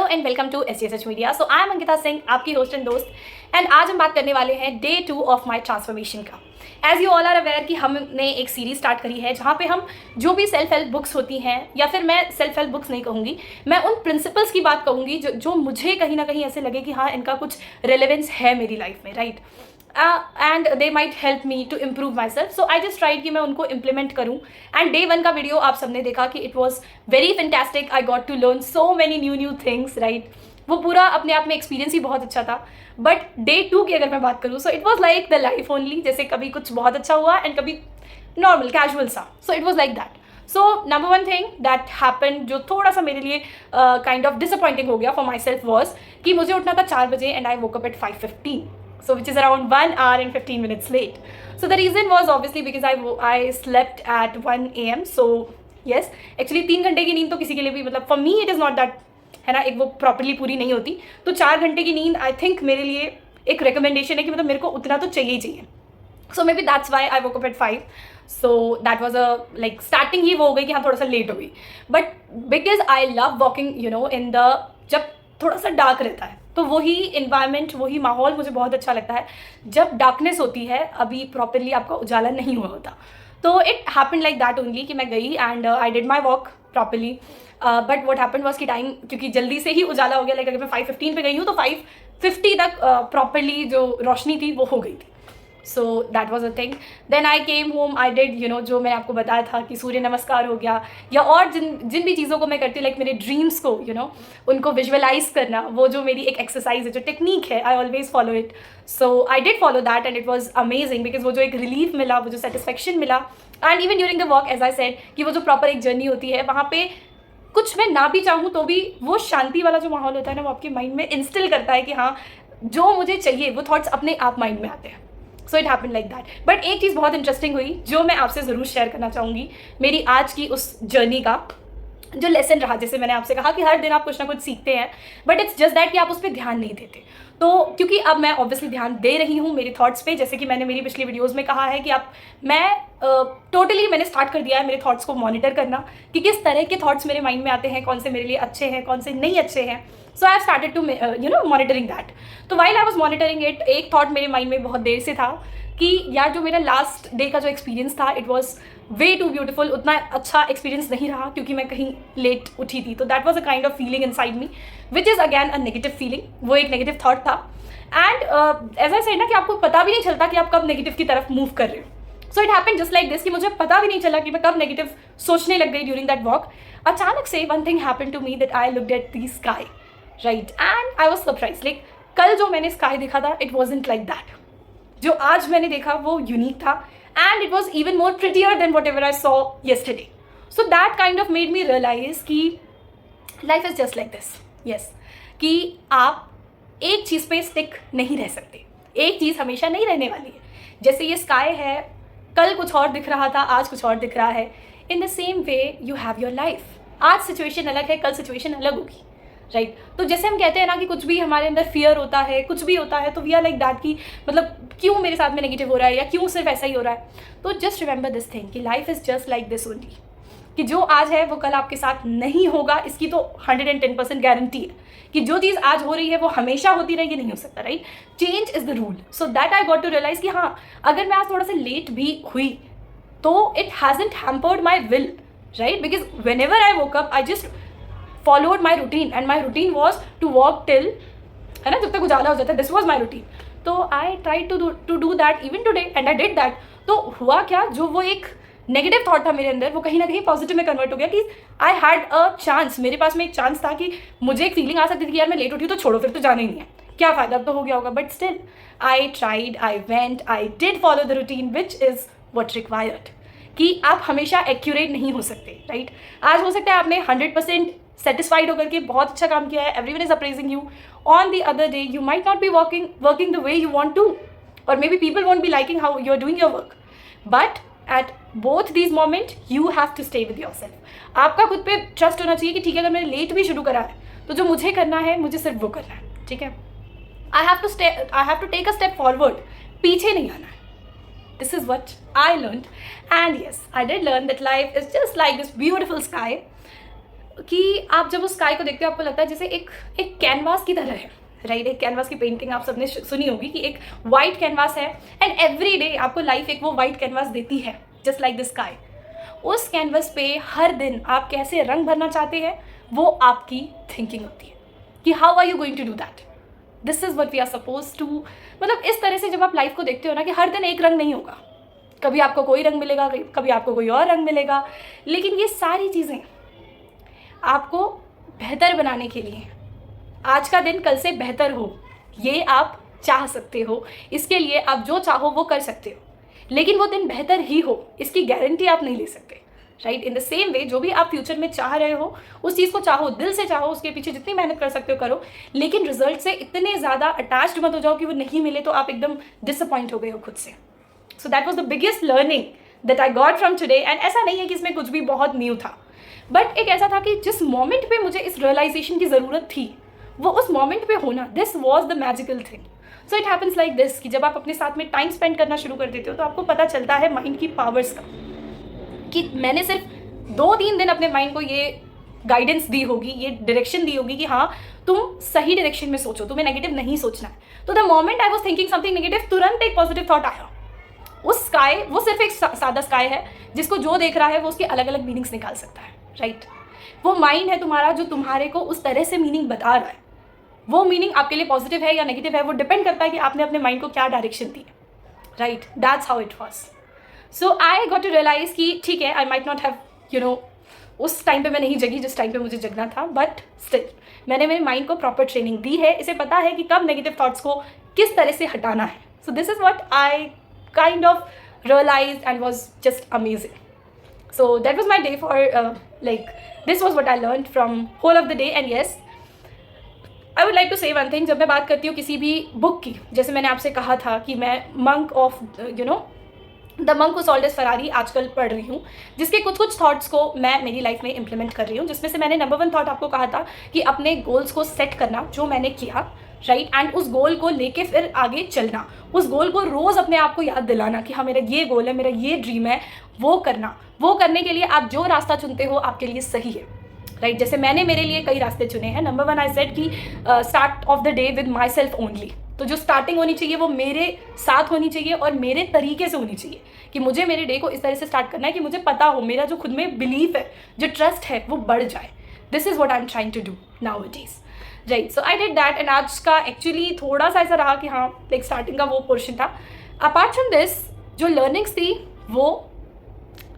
And welcome to SGSH मीडिया। So I am Ankita Singh, आपकी host and दोस्त, एंड आज हम बात करने वाले हैं डे 2 ऑफ माय ट्रांसफॉर्मेशन का। As you all are aware कि हमने एक सीरीज स्टार्ट करी है जहाँ पे हम जो भी सेल्फ हेल्प बुक्स होती हैं, या फिर मैं सेल्फ हेल्प बुक्स नहीं कहूँगी, मैं उन प्रिंसिपल्स की बात कहूँगी जो मुझे कहीं ना कहीं ऐसे लगे कि हाँ इनका कुछ रेलेवेंस है मेरी लाइफ में, right. And they might help me to improve myself. So I just tried कि मैं उनको इम्प्लीमेंट करूँ। एंड डे 1 का वीडियो आप सबने देखा कि it was very fantastic. I got to learn so many new things, right. वो पूरा अपने आप में एक्सपीरियंस ही बहुत अच्छा था। बट डे 2 की अगर मैं बात करूँ, so it was like the life only, जैसे कभी कुछ बहुत अच्छा हुआ एंड कभी नॉर्मल कैजुअल सा। So it was like that. So number 1 thing that happen जो थोड़ा सा मेरे लिए काइंड ऑफ डिसअपॉइंटिंग हो गया फॉर माई सेल्फ वॉज कि मुझे उठना था 4 बजे and I woke up eight 5:15, so which is around 1 hour and 15 minutes late. So the reason was obviously because I slept at 1 a.m. So yes, actually 3 घंटे की नींद तो किसी के लिए भी, मतलब for me it is not that, है ना, एक वो प्रॉपरली पूरी नहीं होती। तो 4 घंटे की नींद आई थिंक मेरे लिए एक रिकमेंडेशन है कि मतलब मेरे को उतना तो चाहिए ही चाहिए। So maybe that's why I woke up at 5. So that was a like starting ही वो हो गई कि हाँ थोड़ा सा लेट हो गई। But because I love walking you know in the, जब थोड़ा सा डार्क रहता है तो वही इन्वायरमेंट, वही माहौल मुझे बहुत अच्छा लगता है। जब डार्कनेस होती है, अभी प्रॉपरली आपका उजाला नहीं हुआ होता, तो it happened like that only कि मैं गई and I did my walk properly. But what happened was कि टाइम क्योंकि जल्दी से ही उजाला हो गया, लाइक अगर मैं 5:15 पे गई हूँ तो 5:50 तक प्रॉपरली जो रोशनी थी वो हो गई थी। So that was a thing. Then I came home, I did you know जो मैंने आपको बताया था कि सूर्य नमस्कार हो गया, या और जिन भी चीज़ों को मैं करती हूँ, लाइक मेरे ड्रीम्स को यू नो उनको विजुअलाइज करना, वो जो मेरी एक एक्सरसाइज है, जो टेक्निक है, I always follow it. So I did follow that and it was amazing because वो जो एक रिलीफ मिला, वो जो सेटिस्फेक्शन मिला, and even during the walk as I said कि वो जो प्रॉपर एक जर्नी होती है, वहाँ पे कुछ मैं ना भी चाहूँ तो भी वो शांति वाला जो माहौल होता है ना, वो आपके माइंड में इंस्टिल करता है कि हाँ जो मुझे चाहिए वो थॉट्स अपने आप माइंड में आते हैं। So it happen like that. But एक चीज़ बहुत इंटरेस्टिंग हुई जो मैं आपसे ज़रूर शेयर करना चाहूँगी, मेरी आज की उस जर्नी का जो लेसन रहा। जैसे मैंने आपसे कहा कि हर दिन आप कुछ ना कुछ सीखते हैं, बट इट्स जस्ट दैट कि आप उस पर ध्यान नहीं देते। तो क्योंकि अब मैं ऑब्वियसली ध्यान दे रही हूँ मेरी थॉट्स पे, जैसे कि मैंने मेरी पिछली वीडियोस में कहा है कि टोटली मैंने स्टार्ट कर दिया है मेरे थॉट्स को मॉनिटर करना कि किस तरह के थॉट्स मेरे माइंड में आते हैं, कौन से मेरे लिए अच्छे हैं, कौन से नहीं अच्छे हैं। So I have started to you know monitoring that. तो while I was monitoring it, एक थॉट मेरे माइंड में बहुत देर से था कि यार जो मेरा लास्ट डे का जो एक्सपीरियंस था, it was way too beautiful. उतना अच्छा एक्सपीरियंस नहीं रहा क्योंकि मैं कहीं लेट उठी थी। तो that was a kind of feeling in side me which is again a negative feeling. वो एक नेगेटिव थॉट था। एंड एज आई सेड ना कि आपको पता भी नहीं चलता कि आप कब नेगेटिव की तरफ मूव कर रहे हो। So it happened just like this कि मुझे पता भी नहीं चला कि मैं कब नेगेटिव सोचने लग गई ड्यूरिंग दैट वॉक। अचानक से one thing happened to me that I looked at the sky, right, and I was surprise. Like कल जो मैंने स्काई देखा था, इट वॉजंट लाइक दैट। जो आज मैंने देखा वो यूनिक था, and it was even more prettier than whatever I saw yesterday. So that kind of made me realise कि life is just like this. Yes, कि आप एक चीज़ पे स्टिक नहीं रह सकते, एक चीज़ हमेशा नहीं रहने वाली है। जैसे ये स्काई है, कल कुछ और दिख रहा था, आज कुछ और दिख रहा है। In the same way you have your life. आज सिचुएशन अलग है, कल सिचुएशन अलग होगी, राइट। तो जैसे हम कहते हैं ना कि कुछ भी हमारे अंदर फियर होता है, कुछ भी होता है, तो वी आर लाइक दैट कि मतलब क्यों मेरे साथ में नेगेटिव हो रहा है, या क्यों सिर्फ ऐसा ही हो रहा है। तो जस्ट रिमेंबर दिस थिंग कि life is just like this only, कि जो आज है वो कल आपके साथ नहीं होगा। इसकी तो 110% गारंटी है कि जो चीज़ आज हो रही है वो हमेशा होती रहेगी, नहीं हो सकता, right. Change is the rule. So that I got to realise कि हाँ अगर मैं आज थोड़ा सा लेट भी हुई तो it hasn't hampered my will, right, because when ever I woke up I just followed my routine and my routine was to walk till, है ना, जब तक उजाला हो जाता है। This was my routine. तो I try to do that even today and I did that. तो हुआ क्या, जो वो एक नेगेटिव थॉट था मेरे अंदर, वो कहीं ना कहीं पॉजिटिव में कन्वर्ट हो गया कि आई हैड अ चांस। मेरे पास में एक चांस था कि मुझे एक फीलिंग आ सकती थी कि यार मैं लेट उठी तो छोड़ो, फिर तो जाना ही नहीं है, क्या फ़ायदा, अब तो हो गया होगा। But still I tried, I went, I did follow the routine which is what required. कि आप हमेशा एक्यूरेट नहीं हो सकते, राइट। आज हो सकता है आपने 100% सेटिस्फाइड होकर के बहुत अच्छा काम किया है, everyone is appraising you. On the other day you might not be working the way you want to, और maybe people won't be liking how you are doing your work. But at both these moment you have to stay with yourself. आपका खुद पे trust होना चाहिए कि ठीक है अगर मैंने लेट भी शुरू करा है तो जो मुझे करना है मुझे सिर्फ वो करना है, ठीक है। I have to take a step forward, पीछे नहीं आना है। This is what I learned, and yes, I did learn that life is just like this beautiful sky. कि आप जब उस स्काई को देखते हो आपको लगता है जैसे एक कैनवास की तरह है, राइट। एक कैनवास की पेंटिंग आप सबने सुनी होगी कि एक वाइट कैनवास है एंड एवरी डे आपको लाइफ एक वो वाइट कैनवास देती है, जस्ट लाइक द स्काई। उस कैनवास पे हर दिन आप कैसे रंग भरना चाहते हैं वो आपकी थिंकिंग होती है कि how are you going to do that, this is what we are suppose to. मतलब इस तरह से जब आप लाइफ को देखते हो ना कि हर दिन एक रंग नहीं होगा, कभी आपको कोई रंग मिलेगा, कभी आपको कोई और रंग मिलेगा, लेकिन ये सारी चीज़ें आपको बेहतर बनाने के लिए, आज का दिन कल से बेहतर हो ये आप चाह सकते हो। इसके लिए आप जो चाहो वो कर सकते हो, लेकिन वो दिन बेहतर ही हो इसकी गारंटी आप नहीं ले सकते, right. In the same way जो भी आप फ्यूचर में चाह रहे हो उस चीज़ को चाहो, दिल से चाहो, उसके पीछे जितनी मेहनत कर सकते हो करो, लेकिन रिजल्ट से इतने ज़्यादा अटैच्ड मत हो जाओ कि वो नहीं मिले तो आप एकदम डिसअपॉइंट हो गए हो खुद से। सो that was the biggest learning that I got from today. And ऐसा नहीं है कि इसमें कुछ भी बहुत न्यू था, बट एक ऐसा था कि जिस मोमेंट पे मुझे इस रियलाइजेशन की ज़रूरत थी वो उस मोमेंट पे होना, this was the magical thing. So it happens like this कि जब आप अपने साथ में टाइम स्पेंड करना शुरू कर देते हो तो आपको पता चलता है माइंड की पावर्स का, कि मैंने सिर्फ 2-3 दिन अपने माइंड को ये गाइडेंस दी होगी, ये डायरेक्शन दी होगी कि हाँ तुम सही डायरेक्शन में सोचो, तुम्हें नेगेटिव नहीं सोचना है। तो the moment I was thinking something negative, तुरंत एक पॉजिटिव थॉट आया। उस स्काई, वो सिर्फ एक सादा स्काई है जिसको जो देख रहा है वो उसके अलग अलग मीनिंग्स निकाल सकता है, राइट। वो माइंड है तुम्हारा जो तुम्हारे को उस तरह से मीनिंग बता रहा है। वो मीनिंग आपके लिए पॉजिटिव है या नेगेटिव है वो डिपेंड करता है कि आपने अपने माइंड को क्या डायरेक्शन दी, right. That's how it was. So I got to realise कि ठीक है, आई माइट नॉट हैव उस टाइम पे मैं नहीं जगी जिस टाइम पे मुझे जगना था, बट स्टिल मैंने मेरे माइंड को प्रॉपर ट्रेनिंग दी है। इसे पता है कि कब नेगेटिव थॉट्स को किस तरह से हटाना है। So this is what I kind of realized and was just amazing. So that was my day for this was what I learned from whole of the day. And yes, I would like to say one thing, जब मैं बात करती हूँ किसी भी book की, जैसे मैंने आपसे कहा था कि मैं monk of the monk who sold his Ferrari आजकल पढ़ रही हूँ, जिसके कुछ थॉट्स को मैं मेरी लाइफ में इम्प्लीमेंट कर रही हूँ, जिसमें से मैंने नंबर 1 थॉट आपको कहा था कि अपने गोल्स को सेट करना, जो मैंने किया, राइट। एंड उस गोल को लेके फिर आगे चलना, उस गोल को रोज़ अपने आप को याद दिलाना कि हाँ मेरा ये गोल है, मेरा ये ड्रीम है, वो करना। वो करने के लिए आप जो रास्ता चुनते हो आपके लिए सही है, राइट। जैसे मैंने मेरे लिए कई रास्ते चुने हैं। नंबर 1 आई सेड कि start of the day with my self only. तो जो स्टार्टिंग होनी चाहिए वो मेरे साथ होनी चाहिए और मेरे तरीके से होनी चाहिए, कि मुझे मेरे डे को इस तरह से स्टार्ट करना है कि मुझे पता हो, मेरा जो खुद में बिलीफ है, जो ट्रस्ट है, वो बढ़ जाए। This is what I am trying to do now it is, right. So I did that. And आज का एक्चुअली थोड़ा सा ऐसा रहा कि हाँ लाइक स्टार्टिंग का वो पोर्शन था। अपार्ट फ्रॉम दिस जो लर्निंग्स थी वो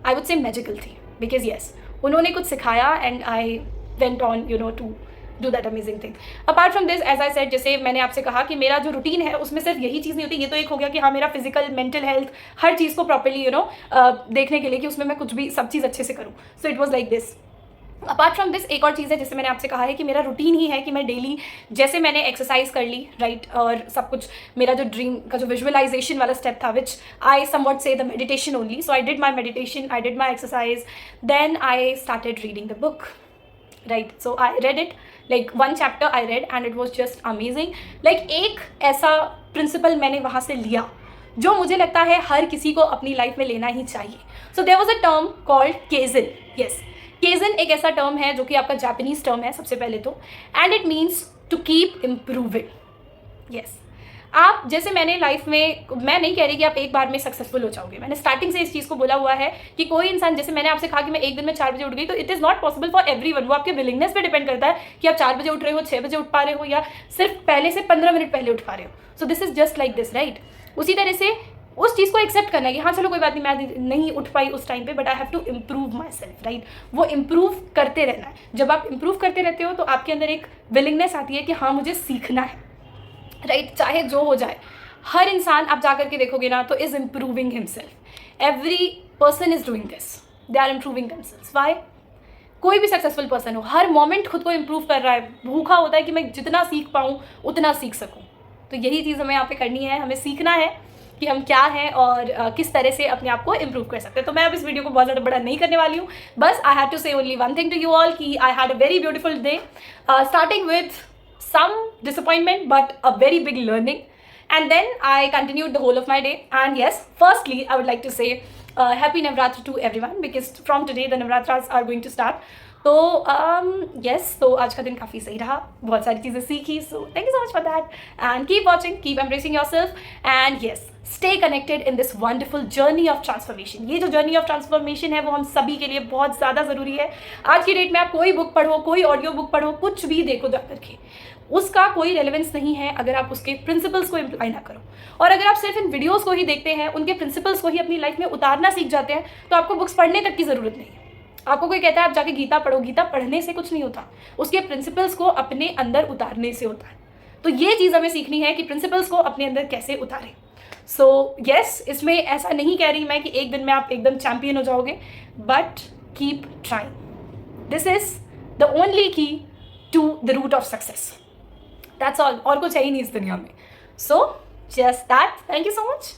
आई वुड से मैजिकल थी, बिकॉज येस उन्होंने कुछ सिखाया and I went on to do that amazing thing. Apart from this as I said, जैसे मैंने आपसे कहा कि मेरा जो रूटीन है उसमें सिर्फ यही चीज़ नहीं होती। ये तो एक हो गया कि हाँ मेरा फिजिकल, मेंटल हेल्थ, हर चीज़ को प्रॉपरली देखने के लिए कि उसमें मैं कुछ भी सब चीज़ अच्छे से करूँ। So it was like this. Apart from this एक और चीज़ है जिससे मैंने आपसे कहा है कि मेरा रूटीन ही है कि मैं डेली, जैसे मैंने एक्सरसाइज कर ली, राइट, और सब कुछ, मेरा जो ड्रीम का जो विजुअलाइजेशन वाला स्टेप था, which I somewhat say the meditation only. So I did my meditation, I did my exercise, then I started reading the book, right. So I read it, like 1 chapter I read and it was just amazing. Like एक ऐसा principal मैंने वहाँ से लिया जो मुझे लगता है हर किसी को अपनी लाइफ में लेना ही चाहिए। So there was a term called kaizen. Yes, kaizen एक ऐसा टर्म है जो कि आपका जापानीज टर्म है सबसे पहले तो, and it means to keep improving. Yes, आप जैसे मैंने लाइफ में, मैं नहीं कह रही कि आप एक बार में सक्सेसफुल हो जाओगे, मैंने स्टार्टिंग से इस चीज़ को बोला हुआ है कि कोई इंसान, जैसे मैंने आपसे कहा कि मैं एक दिन में 4 बजे उठ गई, तो it is not possible for everyone. वो आपके विलिंगनेस पे डिपेंड करता है कि आप 4 बजे उठ रहे हो, 6 बजे उठ पा रहे हो, या सिर्फ पहले से 15 मिनट पहले उठ पा रहे हो। So this is just like this, right. उसी तरह से उस चीज़ को एक्सेप्ट करना है कि हाँ चलो कोई बात नहीं, मैं नहीं उठ पाई उस टाइम पे, but I have to improve myself, right. वो इम्प्रूव करते रहना है। जब आप इम्प्रूव करते रहते हो तो आपके अंदर एक विलिंगनेस आती है कि हाँ मुझे सीखना है, राइट, चाहे जो हो जाए। हर इंसान आप जा करके देखोगे ना तो is improving himself. Every person is doing this, they are improving themselves. Why? कोई भी सक्सेसफुल पर्सन हो, हर मोमेंट खुद को इम्प्रूव कर रहा है, भूखा होता है कि मैं जितना सीख पाऊँ उतना सीख सकूँ। तो यही चीज़ हमें यहाँ पे करनी है, हमें सीखना है कि हम क्या हैं और किस तरह से अपने आप को इम्प्रूव कर सकते हैं। तो मैं अब इस वीडियो को बहुत ज़्यादा बड़ा नहीं करने वाली हूँ, बस I had to say only one thing to you all कि I had a very beautiful day, starting with some disappointment but a very big learning, and then I continued the whole of my day. And yes, firstly I would like to say happy Navratri to everyone, because from today the Navratras are going to start. तो yes, तो आज का दिन काफ़ी सही रहा, बहुत सारी चीज़ें सीखी, so thank you so much for that and keep watching, keep embracing yourself and yes, stay connected in this wonderful journey of transformation. ये जो जर्नी ऑफ ट्रांसफॉर्मेशन है वो हम सभी के लिए बहुत ज़्यादा ज़रूरी है। आज की डेट में आप कोई बुक पढ़ो, कोई ऑडियो बुक पढ़ो, कुछ भी देखो जा करके, उसका कोई रेलेवेंस नहीं है अगर आप उसके प्रिंसिपल्स को इम्प्लाई ना करो। और अगर आप सिर्फ इन वीडियोज़ को ही देखते हैं, उनके प्रिंसिपल्स को ही अपनी लाइफ में उतारना सीख जाते हैं, तो आपको बुक्स पढ़ने तक की ज़रूरत नहीं है। आपको कोई कहता है आप जाके गीता पढ़ो, गीता पढ़ने से कुछ नहीं होता, उसके प्रिंसिपल्स को अपने अंदर उतारने से होता है। तो ये चीज़ हमें सीखनी है कि प्रिंसिपल्स को अपने अंदर कैसे उतारें। सो यस, इसमें ऐसा नहीं कह रही मैं कि एक दिन में आप एकदम चैंपियन हो जाओगे, but keep trying. This is the only key to the root of success. That's all, और कुछ है ही नहीं इस दुनिया में। So just that, thank you so much.